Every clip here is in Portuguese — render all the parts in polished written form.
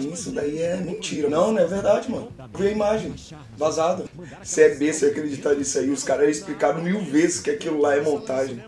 mim, isso daí é mentira. Não, não é verdade, mano. Vi a imagem vazada. Se é besta acreditar nisso aí, os caras explicaram 1000 vezes que aquilo lá é montagem.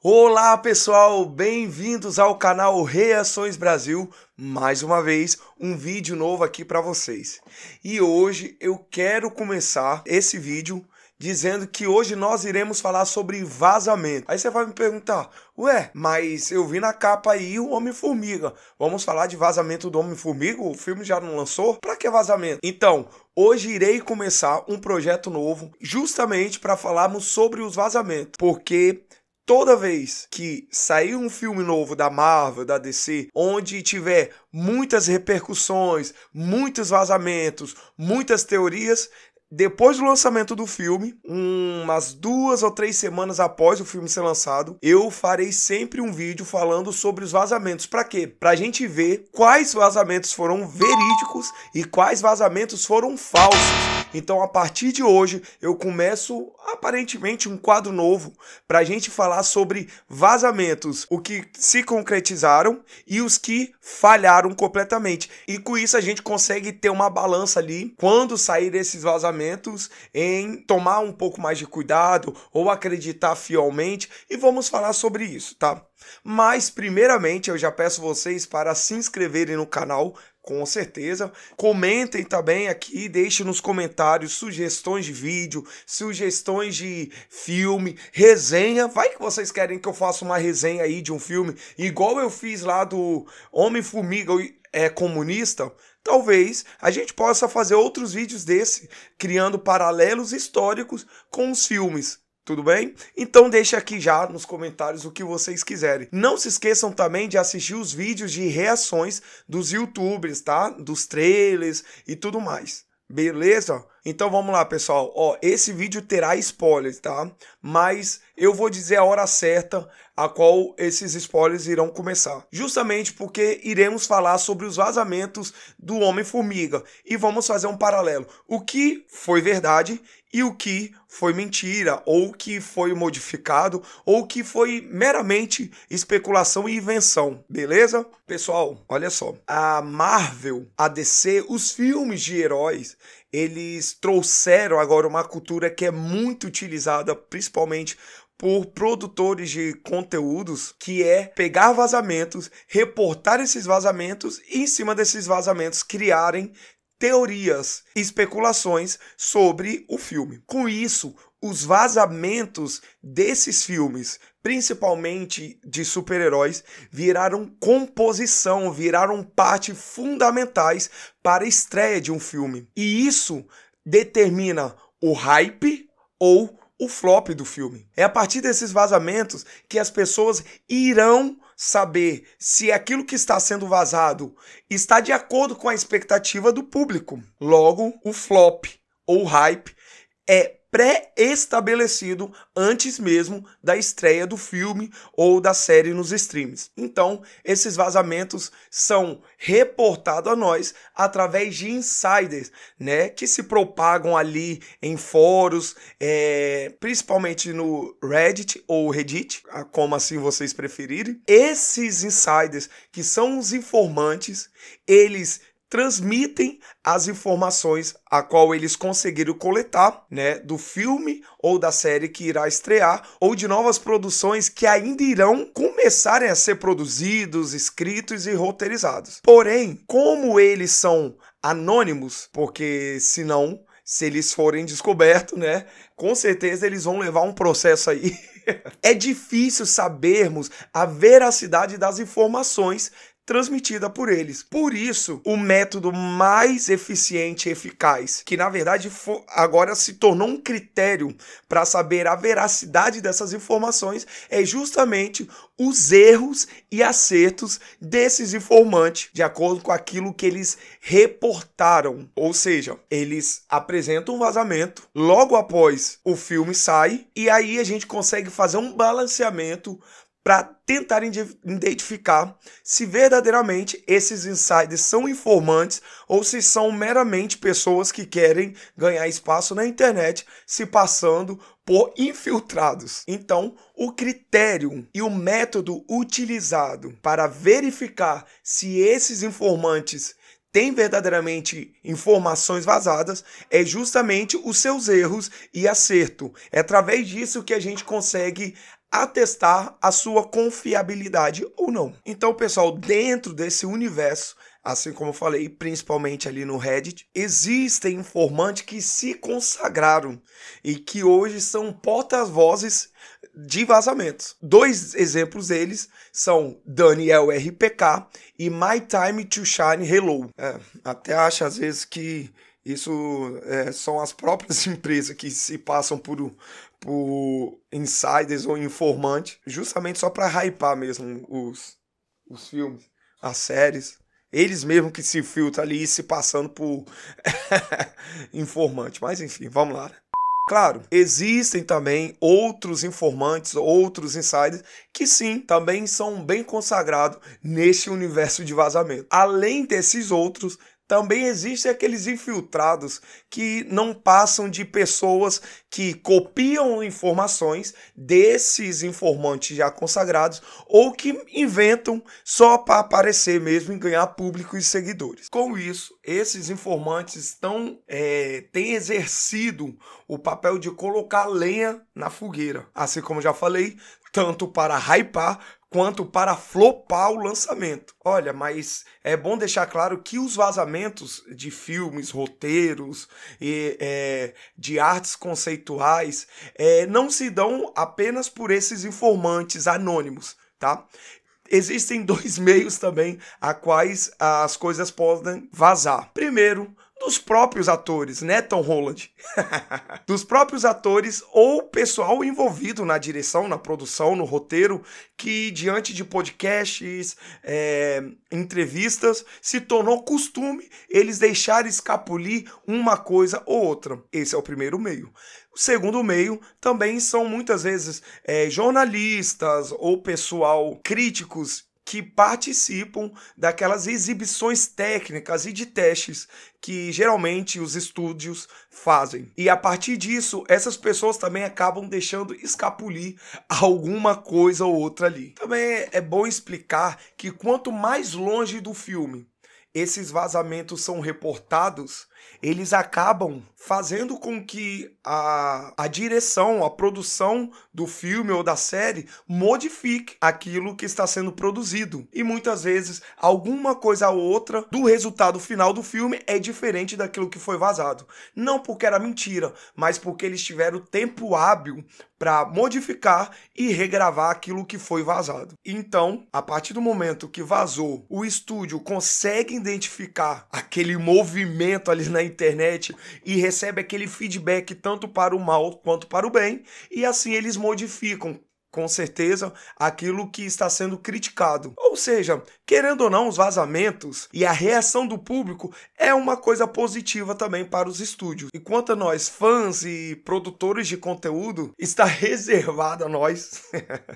Olá pessoal, bem-vindos ao canal Reações Brasil. Mais uma vez, um vídeo novo aqui para vocês. E hoje eu quero começar esse vídeo dizendo que hoje nós iremos falar sobre vazamento. Aí você vai me perguntar, ué, mas eu vi na capa aí o Homem-Formiga. Vamos falar de vazamento do Homem-Formiga? O filme já não lançou? Pra que vazamento? Então, hoje irei começar um projeto novo justamente para falarmos sobre os vazamentos. Porque toda vez que sair um filme novo da Marvel, da DC, onde tiver muitas repercussões, muitos vazamentos, muitas teorias, depois do lançamento do filme, umas 2 ou 3 semanas após o filme ser lançado, eu farei sempre um vídeo falando sobre os vazamentos. Pra quê? Pra gente ver quais vazamentos foram verídicos e quais vazamentos foram falsos. Então, a partir de hoje, eu começo, aparentemente, um quadro novo pra gente falar sobre vazamentos, o que se concretizaram e os que falharam completamente. E com isso, a gente consegue ter uma balança ali, quando sair esses vazamentos, em tomar um pouco mais de cuidado ou acreditar fielmente. E vamos falar sobre isso, tá? Mas, primeiramente, eu já peço vocês para se inscreverem no canal, com certeza. Comentem também aqui, deixem nos comentários sugestões de vídeo, sugestões de filme, resenha. Vai que vocês querem que eu faça uma resenha aí de um filme, igual eu fiz lá do Homem-Formiga é comunista. Talvez a gente possa fazer outros vídeos desse, criando paralelos históricos com os filmes. Tudo bem? Então deixa aqui já nos comentários o que vocês quiserem. Não se esqueçam também de assistir os vídeos de reações dos YouTubers, tá? Dos trailers e tudo mais. Beleza? Então vamos lá, pessoal. Ó, esse vídeo terá spoilers, tá? Mas eu vou dizer a hora certa a qual esses spoilers irão começar. Justamente porque iremos falar sobre os vazamentos do Homem-Formiga. E vamos fazer um paralelo. O que foi verdade e o que foi mentira, ou o que foi modificado, ou o que foi meramente especulação e invenção, beleza? Pessoal, olha só, a Marvel, a DC, os filmes de heróis, eles trouxeram agora uma cultura que é muito utilizada, principalmente por produtores de conteúdos, que é pegar vazamentos, reportar esses vazamentos e em cima desses vazamentos criarem teorias, especulações sobre o filme. Com isso, os vazamentos desses filmes, principalmente de super-heróis, viraram composição, viraram parte fundamentais para a estreia de um filme. E isso determina o hype ou o flop do filme. É a partir desses vazamentos que as pessoas irão saber se aquilo que está sendo vazado está de acordo com a expectativa do público. Logo, o flop ou hype é pré-estabelecido antes mesmo da estreia do filme ou da série nos streams. Então, esses vazamentos são reportados a nós através de insiders, né, que se propagam ali em fóruns, principalmente no Reddit ou Reddit, como assim vocês preferirem. Esses insiders, que são os informantes, eles transmitem as informações a qual eles conseguiram coletar, né, do filme ou da série que irá estrear, ou de novas produções que ainda irão começarem a ser produzidos, escritos e roteirizados. Porém, como eles são anônimos, porque senão, se eles forem descobertos, né, com certeza eles vão levar um processo aí. É difícil sabermos a veracidade das informações transmitida por eles. Por isso, o método mais eficiente e eficaz, que na verdade agora se tornou um critério para saber a veracidade dessas informações, é justamente os erros e acertos desses informantes, de acordo com aquilo que eles reportaram. Ou seja, eles apresentam um vazamento, logo após o filme sai, e aí a gente consegue fazer um balanceamento para tentar identificar se verdadeiramente esses insiders são informantes ou se são meramente pessoas que querem ganhar espaço na internet se passando por infiltrados. Então, o critério e o método utilizado para verificar se esses informantes tem verdadeiramente informações vazadas é justamente os seus erros e acerto. É através disso que a gente consegue atestar a sua confiabilidade ou não. Então, pessoal, dentro desse universo, assim como eu falei, principalmente ali no Reddit, existem informantes que se consagraram e que hoje são porta-vozes de vazamentos. 2 exemplos deles são Daniel RPK e My Time to Shine Hello. Até acho às vezes que isso são as próprias empresas que se passam por insiders ou informantes, justamente só para hypar mesmo os filmes, as séries. Eles mesmo que se filtram ali se passando por informante. Mas enfim, vamos lá. Claro, existem também outros informantes, outros insiders, que sim, também são bem consagrados neste universo de vazamento. Além desses outros, também existem aqueles infiltrados que não passam de pessoas que copiam informações desses informantes já consagrados ou que inventam só para aparecer mesmo e ganhar público e seguidores. Com isso, esses informantes têm exercido o papel de colocar lenha na fogueira, assim como já falei, tanto para hypar quanto para flopar o lançamento. Olha, mas é bom deixar claro que os vazamentos de filmes, roteiros e de artes conceituais não se dão apenas por esses informantes anônimos, tá? Existem 2 meios também a quais as coisas podem vazar. Primeiro, dos próprios atores, né, Tom Holland? Dos próprios atores ou pessoal envolvido na direção, na produção, no roteiro, que diante de podcasts, entrevistas, se tornou costume eles deixarem escapulir uma coisa ou outra. Esse é o primeiro meio. O segundo meio também são muitas vezes jornalistas ou pessoal críticos que participam daquelas exibições técnicas e de testes que geralmente os estúdios fazem. E a partir disso, essas pessoas também acabam deixando escapulir alguma coisa ou outra ali. Também é bom explicar que quanto mais longe do filme esses vazamentos são reportados, eles acabam fazendo com que a direção, a produção do filme ou da série modifique aquilo que está sendo produzido. E muitas vezes, alguma coisa ou outra do resultado final do filme é diferente daquilo que foi vazado. Não porque era mentira, mas porque eles tiveram tempo hábil para modificar e regravar aquilo que foi vazado. Então, a partir do momento que vazou, o estúdio consegue identificar aquele movimento ali na internet e recebe aquele feedback tanto para o mal quanto para o bem, e assim eles modificam, com certeza, aquilo que está sendo criticado. Ou seja, querendo ou não, os vazamentos e a reação do público é uma coisa positiva também para os estúdios. E quanto a nós, fãs e produtores de conteúdo, está reservado a nós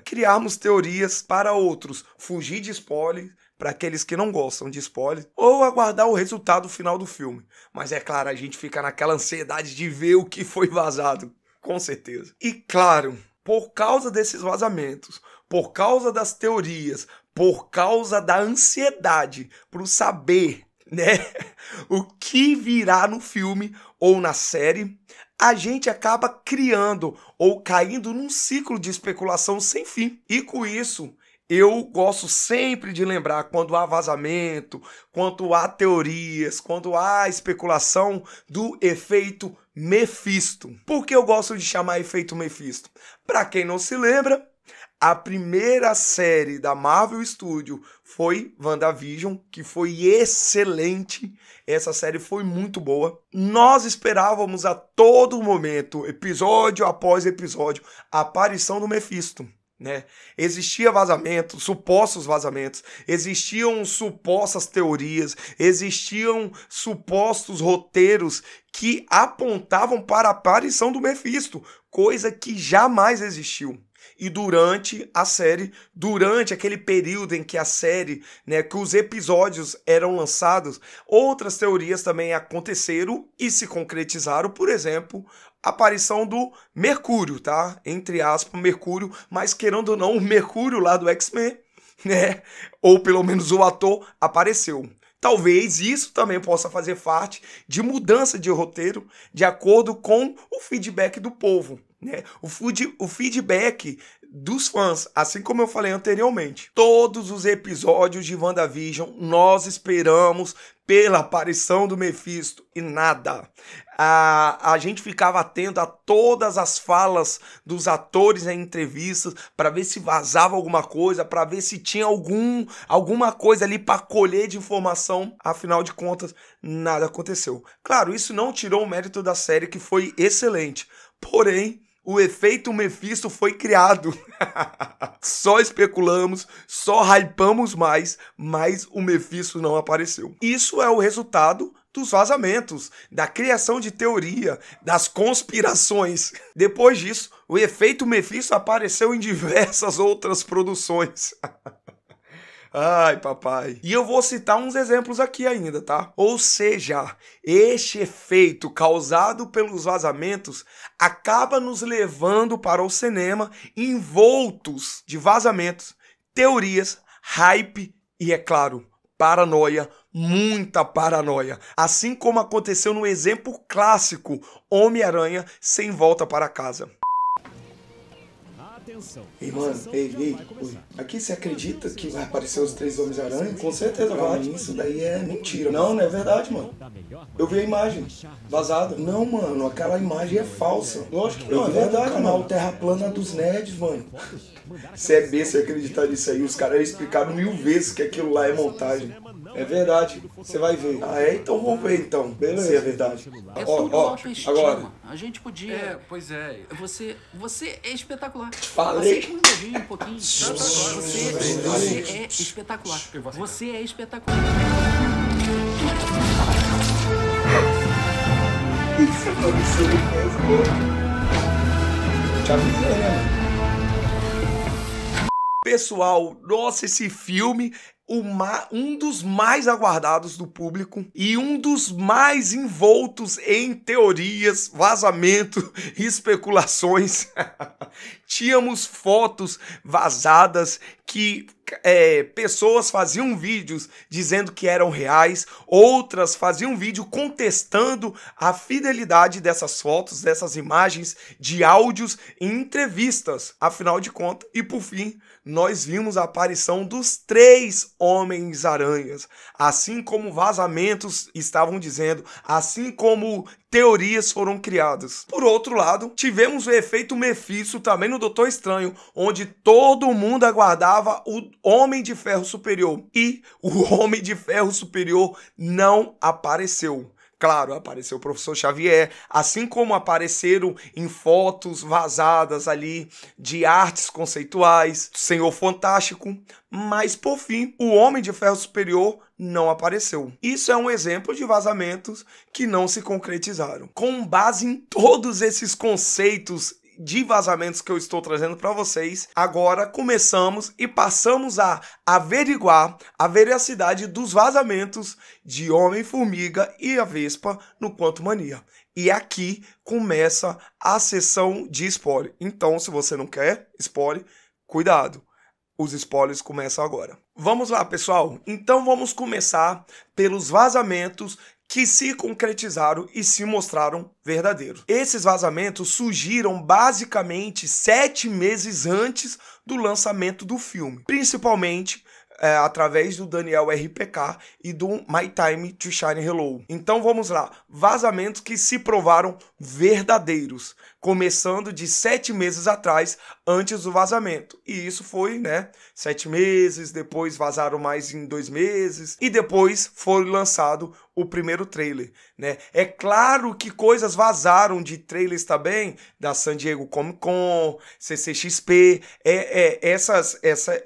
criarmos teorias para outros, fugir de spoiler, para aqueles que não gostam de spoiler, ou aguardar o resultado final do filme. Mas é claro, a gente fica naquela ansiedade de ver o que foi vazado, com certeza. E claro, por causa desses vazamentos, por causa das teorias, por causa da ansiedade por saber, né, o que virá no filme ou na série, a gente acaba criando ou caindo num ciclo de especulação sem fim. E com isso, eu gosto sempre de lembrar, quando há vazamento, quando há teorias, quando há especulação, do efeito Mephisto. Por que eu gosto de chamar efeito Mephisto? Para quem não se lembra, a primeira série da Marvel Studios foi WandaVision, que foi excelente. Essa série foi muito boa. Nós esperávamos a todo momento, episódio após episódio, a aparição do Mephisto, né? Existia vazamentos, supostos vazamentos, existiam supostas teorias, existiam supostos roteiros que apontavam para a aparição do Mephisto, coisa que jamais existiu. E durante a série, durante aquele período em que a série, né, que os episódios eram lançados, outras teorias também aconteceram e se concretizaram. Por exemplo, a aparição do Mercúrio, tá? Entre aspas, Mercúrio, mas querendo ou não, o Mercúrio lá do X-Men, né? Ou pelo menos o ator apareceu. Talvez isso também possa fazer parte de mudança de roteiro de acordo com o feedback do povo, né? O feedback dos fãs, assim como eu falei anteriormente. Todos os episódios de WandaVision nós esperamos pela aparição do Mephisto e nada. A gente ficava atento a todas as falas dos atores em entrevistas para ver se vazava alguma coisa, para ver se tinha alguma coisa ali para colher de informação. Afinal de contas, nada aconteceu. Claro, isso não tirou o mérito da série, que foi excelente. Porém, o efeito Mephisto foi criado. Só especulamos, só hypamos mais, mas o Mephisto não apareceu. Isso é o resultado dos vazamentos, da criação de teoria, das conspirações. Depois disso, o efeito Mephisto apareceu em diversas outras produções. Ai, papai. E eu vou citar uns exemplos aqui ainda, tá? Ou seja, este efeito causado pelos vazamentos acaba nos levando para o cinema envoltos de vazamentos, teorias, hype e, é claro, paranoia, muita paranoia. Assim como aconteceu no exemplo clássico Homem-Aranha sem volta para casa. Ei, mano, ei, aqui você acredita que vai aparecer os 3 Homens-Aranha? Com certeza vai. Isso daí é mentira. Não é verdade, mano. Eu vi a imagem vazada. Não, mano, aquela imagem é falsa. Lógico que não, é verdade, canal Terra Plana dos Nerds, mano. Você é besta acreditar nisso aí. Os caras explicaram 1000 vezes que aquilo lá é montagem. É verdade, você vai ver. Ah, é? Então vamos ver, então. Beleza, é verdade. É tudo autoestima. Agora. A gente podia... pois é. Você é espetacular. Falei. Você um pouquinho. Você é espetacular. Você é espetacular. Isso aconteceu mesmo. Já avisei, né? Pessoal, nossa, esse filme... um dos mais aguardados do público e um dos mais envoltos em teorias, vazamento e especulações. Tínhamos fotos vazadas que pessoas faziam vídeos dizendo que eram reais, outras faziam vídeo contestando a fidelidade dessas fotos, dessas imagens, de áudios e entrevistas. Afinal de contas, e por fim, nós vimos a aparição dos 3 Homens-Aranhas, assim como vazamentos estavam dizendo, assim como teorias foram criadas. Por outro lado, tivemos o efeito Mephisto também no Doutor Estranho, onde todo mundo aguardava o Homem de Ferro Superior e o Homem de Ferro Superior não apareceu. Claro, apareceu o Professor Xavier, assim como apareceram em fotos vazadas ali de artes conceituais, Senhor Fantástico, mas por fim, o Homem de Ferro Superior não apareceu. Isso é um exemplo de vazamentos que não se concretizaram. Com base em todos esses conceitos de vazamentos que eu estou trazendo para vocês, agora começamos e passamos a averiguar a veracidade dos vazamentos de Homem-Formiga e a Vespa no Quantumania. E aqui começa a sessão de spoiler. Então, se você não quer spoiler, cuidado. Os spoilers começam agora. Vamos lá, pessoal. Então vamos começar pelos vazamentos que se concretizaram e se mostraram verdadeiros. Esses vazamentos surgiram basicamente 7 meses antes do lançamento do filme, principalmente através do Daniel RPK e do My Time to Shine Hello. Então vamos lá, vazamentos que se provaram verdadeiros, começando de 7 meses atrás, antes do vazamento. E isso foi, 7 meses, depois vazaram mais em 2 meses, e depois foi lançado o primeiro trailer, É claro que coisas vazaram de trailers também, da San Diego Comic Con, CCXP,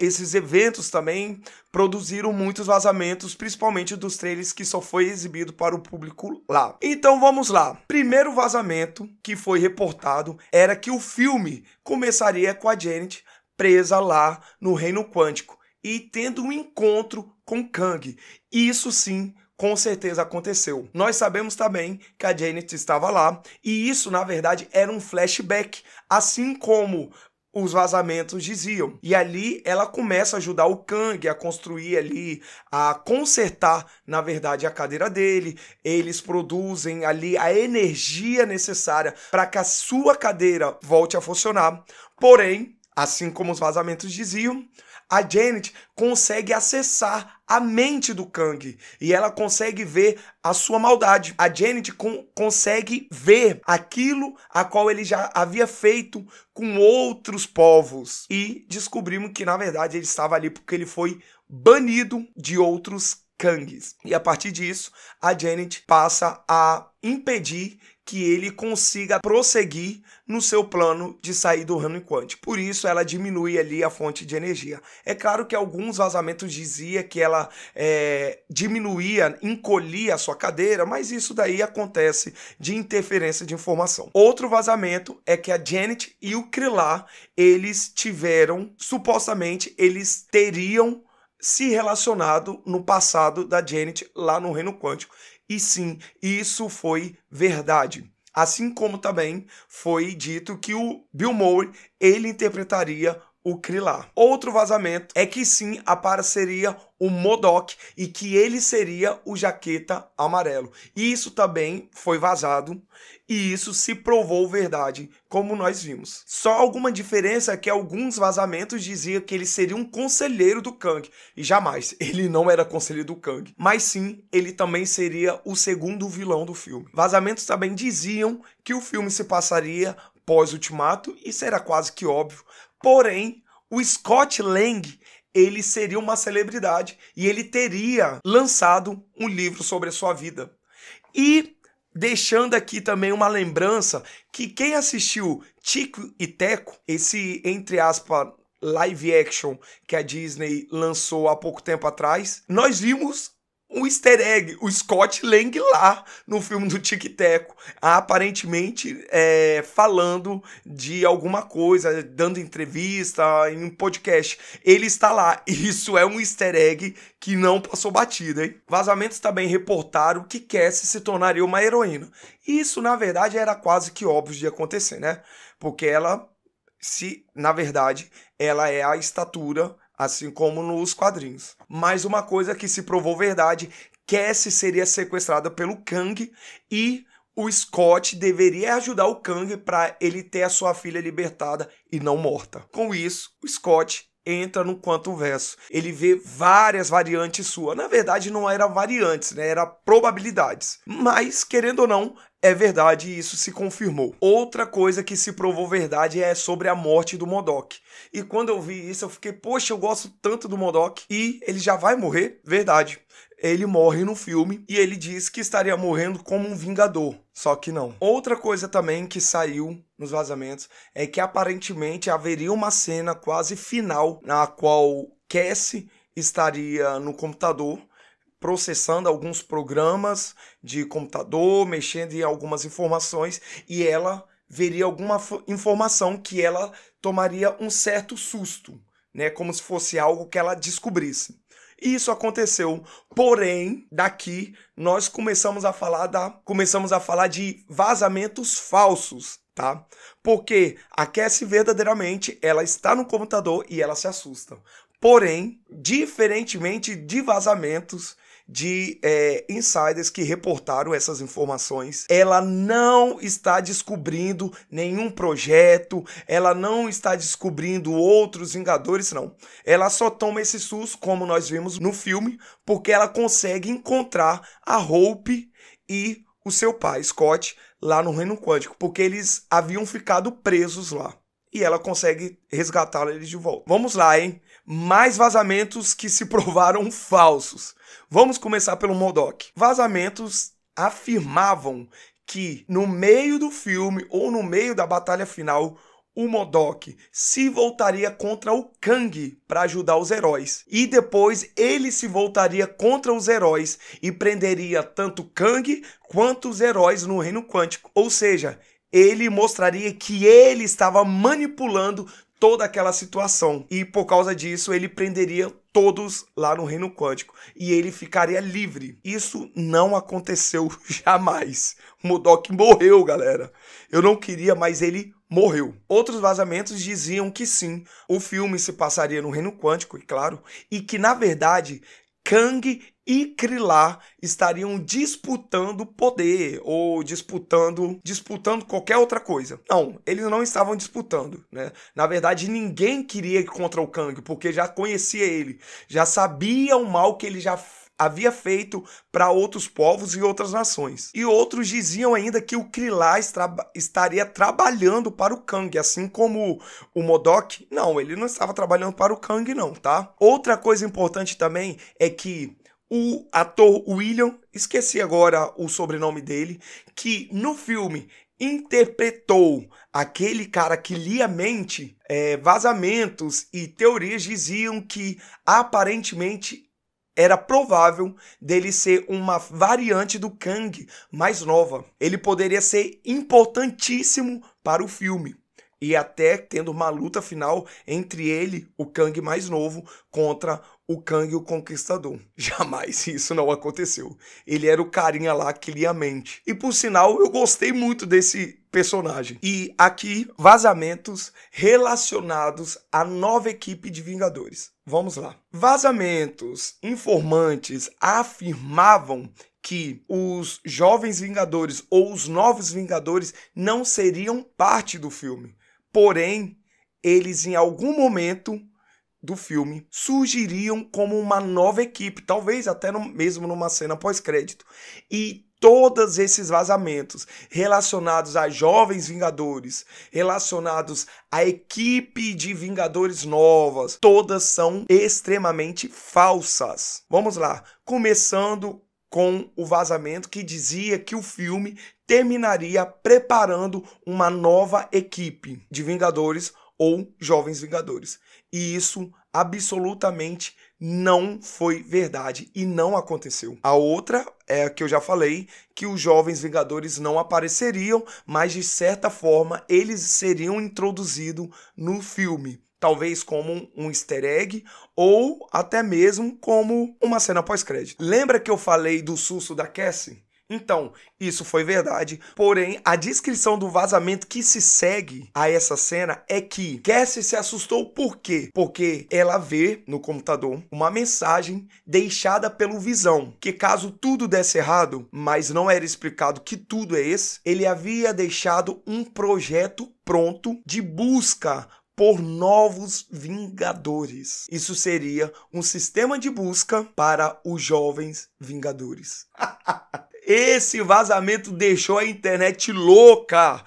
esses eventos também produziram muitos vazamentos, principalmente dos trailers que só foi exibido para o público lá. Então vamos lá. Primeiro vazamento que foi reportado era que o filme começaria com a Janet presa lá no Reino Quântico e tendo um encontro com Kang. Isso sim, com certeza aconteceu. Nós sabemos também que a Janet estava lá e isso, na verdade, era um flashback, assim como os vazamentos diziam. E ali ela começa a ajudar o Kang a construir ali, a consertar, na verdade, a cadeira dele. Eles produzem ali a energia necessária para que a sua cadeira volte a funcionar. Porém, assim como os vazamentos diziam, a Janet consegue acessar a mente do Kang e ela consegue ver a sua maldade. A Janet consegue ver aquilo a qual ele já havia feito com outros povos. E descobrimos que, na verdade, ele estava ali porque ele foi banido de outros Kangs. E a partir disso, a Janet passa a impedir que ele consiga prosseguir no seu plano de sair do reino quântico. Por isso, ela diminui ali a fonte de energia. É claro que alguns vazamentos diziam que ela diminuía, encolhia a sua cadeira, mas isso daí acontece de interferência de informação. Outro vazamento é que a Janet e o Krillin, eles tiveram, supostamente, eles teriam se relacionado no passado da Janet lá no reino quântico. E sim, isso foi verdade. Assim como também foi dito que o Bill Murray, ele interpretaria o Krillin. Outro vazamento é que sim, apareceria o MODOK e que ele seria o Jaqueta Amarelo. Isso também foi vazado e isso se provou verdade, como nós vimos. Só alguma diferença é que alguns vazamentos diziam que ele seria um conselheiro do Kang. E jamais, ele não era conselheiro do Kang. Mas sim, ele também seria o segundo vilão do filme. Vazamentos também diziam que o filme se passaria pós-Ultimato, isso era quase que óbvio. Porém, o Scott Lang, ele seria uma celebridade e ele teria lançado um livro sobre a sua vida. E deixando aqui também uma lembrança que quem assistiu Tico e Teco, esse, entre aspas, live action que a Disney lançou há pouco tempo atrás, nós vimos um easter egg, o Scott Lang lá no filme do Tic Teco, aparentemente falando de alguma coisa, dando entrevista em um podcast. Ele está lá. Isso é um easter egg que não passou batida, hein? Vazamentos também reportaram que Cassie se tornaria uma heroína. Isso, na verdade, era quase que óbvio de acontecer, né? Porque ela, na verdade, ela é a estatura, assim como nos quadrinhos. Mais uma coisa que se provou verdade, Cassie seria sequestrada pelo Kang e o Scott deveria ajudar o Kang para ele ter a sua filha libertada e não morta. Com isso, o Scott entra no Quantum Verso. Ele vê várias variantes suas. Na verdade, não eram variantes, né? Eram probabilidades. Mas, querendo ou não, é verdade e isso se confirmou. Outra coisa que se provou verdade é sobre a morte do MODOK. E quando eu vi isso, eu fiquei, poxa, eu gosto tanto do MODOK. E ele já vai morrer? Verdade. Ele morre no filme e ele diz que estaria morrendo como um vingador. Só que não. Outra coisa também que saiu nos vazamentos é que aparentemente haveria uma cena quase final na qual Cassie estaria no computador processando alguns programas de computador, mexendo em algumas informações e ela veria alguma informação que ela tomaria um certo susto, né? Como se fosse algo que ela descobrisse. E isso aconteceu, porém, daqui nós começamos a falar de vazamentos falsos, tá? Porque a Cassie verdadeiramente, ela está no computador e ela se assusta. Porém, diferentemente de vazamentos de insiders que reportaram essas informações, ela não está descobrindo nenhum projeto, ela não está descobrindo outros Vingadores, não. Ela só toma esse susto, como nós vimos no filme, porque ela consegue encontrar a Hope e o seu pai, Scott, lá no Reino Quântico, porque eles haviam ficado presos lá. E ela consegue resgatar eles de volta. Vamos lá, hein? Mais vazamentos que se provaram falsos. Vamos começar pelo MODOK. Vazamentos afirmavam que no meio do filme ou no meio da batalha final, o MODOK se voltaria contra o Kang para ajudar os heróis. E depois ele se voltaria contra os heróis e prenderia tanto Kang quanto os heróis no Reino Quântico. Ou seja, ele mostraria que ele estava manipulando toda aquela situação. E por causa disso, ele prenderia todos lá no Reino Quântico. E ele ficaria livre. Isso não aconteceu jamais. O MODOK morreu, galera. Eu não queria, mas ele morreu. Outros vazamentos diziam que sim, o filme se passaria no Reino Quântico, e claro, e que, na verdade, Kang e Krillin estariam disputando poder ou disputando qualquer outra coisa. Não, eles não estavam disputando, né? Na verdade, ninguém queria ir contra o Kang, porque já conhecia ele, já sabia o mal que ele já havia feito para outros povos e outras nações. E outros diziam ainda que o Krillin estaria trabalhando para o Kang, assim como o MODOK. Não, ele não estava trabalhando para o Kang não, tá? Outra coisa importante também é que o ator William, esqueci agora o sobrenome dele, que no filme interpretou aquele cara que lia a mente, vazamentos e teorias diziam que aparentemente era provável dele ser uma variante do Kang mais nova. Ele poderia ser importantíssimo para o filme. E até tendo uma luta final entre ele, o Kang mais novo, contra o Kang o Conquistador. Jamais isso não aconteceu. Ele era o carinha lá que lia a mente. E por sinal, eu gostei muito desse personagem. E aqui, vazamentos relacionados à nova equipe de Vingadores. Vamos lá. Vazamentos informantes afirmavam que os Jovens Vingadores ou os Novos Vingadores não seriam parte do filme. Porém, eles em algum momento do filme surgiriam como uma nova equipe, talvez até mesmo numa cena pós-crédito. E todos esses vazamentos relacionados a Jovens Vingadores, relacionados à equipe de Vingadores novas, todas são extremamente falsas. Vamos lá, começando com o vazamento que dizia que o filme terminaria preparando uma nova equipe de Vingadores ou Jovens Vingadores. E isso absolutamente não foi verdade e não aconteceu. A outra é a que eu já falei, que os Jovens Vingadores não apareceriam, mas de certa forma eles seriam introduzidos no filme. Talvez como um easter egg ou até mesmo como uma cena pós-crédito. Lembra que eu falei do susto da Cassie? Então, isso foi verdade, porém, a descrição do vazamento que se segue a essa cena é que Cassie se assustou por quê? Porque ela vê no computador uma mensagem deixada pelo Visão, que caso tudo desse errado, mas não era explicado que tudo é esse, ele havia deixado um projeto pronto de busca por novos Vingadores. Isso seria um sistema de busca para os Jovens Vingadores. Esse vazamento deixou a internet louca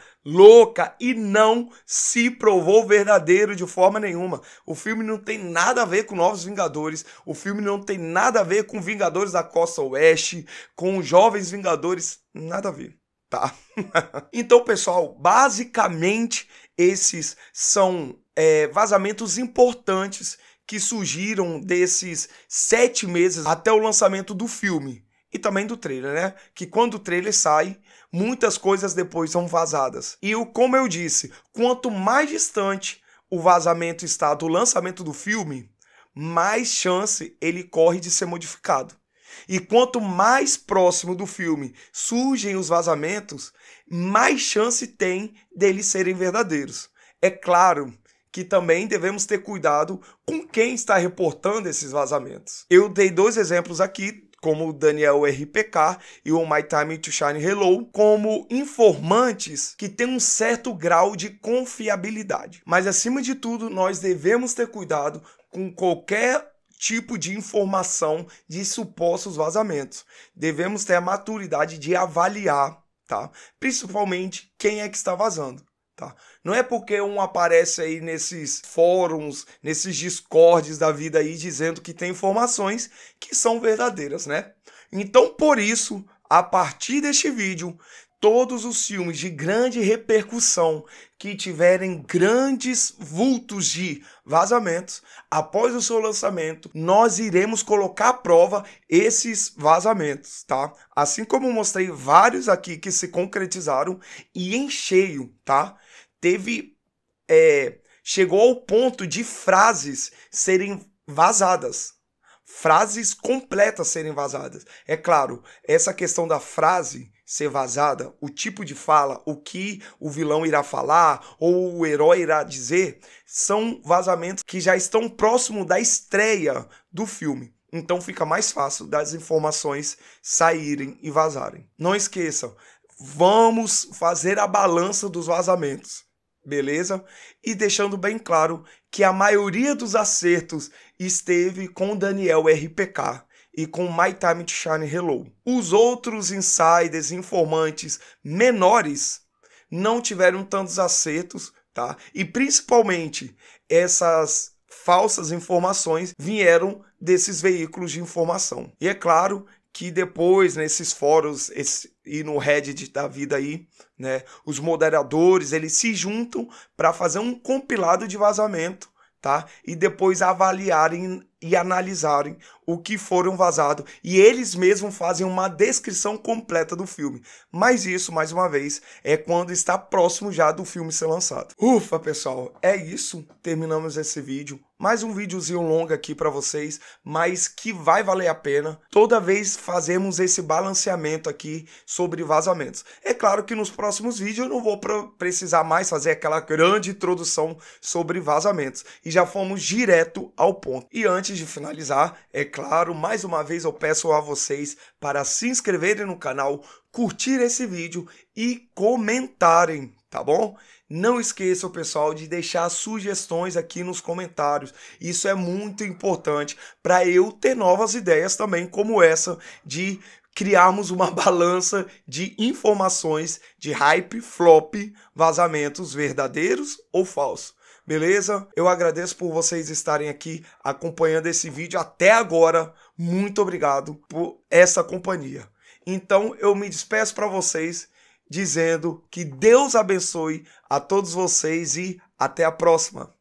e não se provou verdadeiro de forma nenhuma. O filme não tem nada a ver com Novos Vingadores, o filme não tem nada a ver com Vingadores da Costa Oeste, com Jovens Vingadores, nada a ver, tá? Então, pessoal, basicamente esses são vazamentos importantes que surgiram desses 7 meses até o lançamento do filme. E também do trailer, né? Que quando o trailer sai, muitas coisas depois são vazadas. E como eu disse, quanto mais distante o vazamento está do lançamento do filme, mais chance ele corre de ser modificado. E quanto mais próximo do filme surgem os vazamentos, mais chance tem deles serem verdadeiros. É claro que também devemos ter cuidado com quem está reportando esses vazamentos. Eu dei 2 exemplos aqui, como o Daniel RPK e o My Time to Shine Hello, como informantes que têm um certo grau de confiabilidade. Mas, acima de tudo, nós devemos ter cuidado com qualquer tipo de informação de supostos vazamentos. Devemos ter a maturidade de avaliar, tá? Principalmente quem é que está vazando. Tá? Não é porque um aparece aí nesses fóruns, nesses discords da vida aí, dizendo que tem informações que são verdadeiras, né? Então, por isso, a partir deste vídeo, todos os filmes de grande repercussão que tiverem grandes vultos de vazamentos, após o seu lançamento, nós iremos colocar à prova esses vazamentos, tá? Assim como eu mostrei vários aqui que se concretizaram e em cheio, tá? Teve chegou ao ponto de frases serem vazadas. Frases completas serem vazadas. É claro, essa questão da frase ser vazada, o tipo de fala, o que o vilão irá falar ou o herói irá dizer, são vazamentos que já estão próximo da estreia do filme. Então fica mais fácil das informações saírem e vazarem. Não esqueçam, vamos fazer a balança dos vazamentos, beleza? E deixando bem claro que a maioria dos acertos esteve com Daniel RPK e com My Time to Shine Hello. Os outros insiders, informantes menores não tiveram tantos acertos, tá? E principalmente essas falsas informações vieram desses veículos de informação. E é claro que depois, nesses fóruns e no Reddit da vida aí, né, os moderadores, eles se juntam para fazer um compilado de vazamento, tá? E depois avaliarem e analisarem o que foram vazados. E eles mesmos fazem uma descrição completa do filme. Mas isso, mais uma vez, é quando está próximo já do filme ser lançado. Ufa, pessoal, é isso. Terminamos esse vídeo. Mais um videozinho longo aqui para vocês, mas que vai valer a pena. Toda vez fazemos esse balanceamento aqui sobre vazamentos. É claro que nos próximos vídeos eu não vou precisar mais fazer aquela grande introdução sobre vazamentos. E já fomos direto ao ponto. E antes de finalizar, é claro, mais uma vez eu peço a vocês para se inscreverem no canal, curtir esse vídeo e comentarem, tá bom? Não esqueçam, pessoal, de deixar sugestões aqui nos comentários. Isso é muito importante para eu ter novas ideias também, como essa de criarmos uma balança de informações de hype, flop, vazamentos verdadeiros ou falsos. Beleza? Eu agradeço por vocês estarem aqui acompanhando esse vídeo até agora. Muito obrigado por essa companhia. Então eu me despeço para vocês dizendo que Deus abençoe a todos vocês e até a próxima.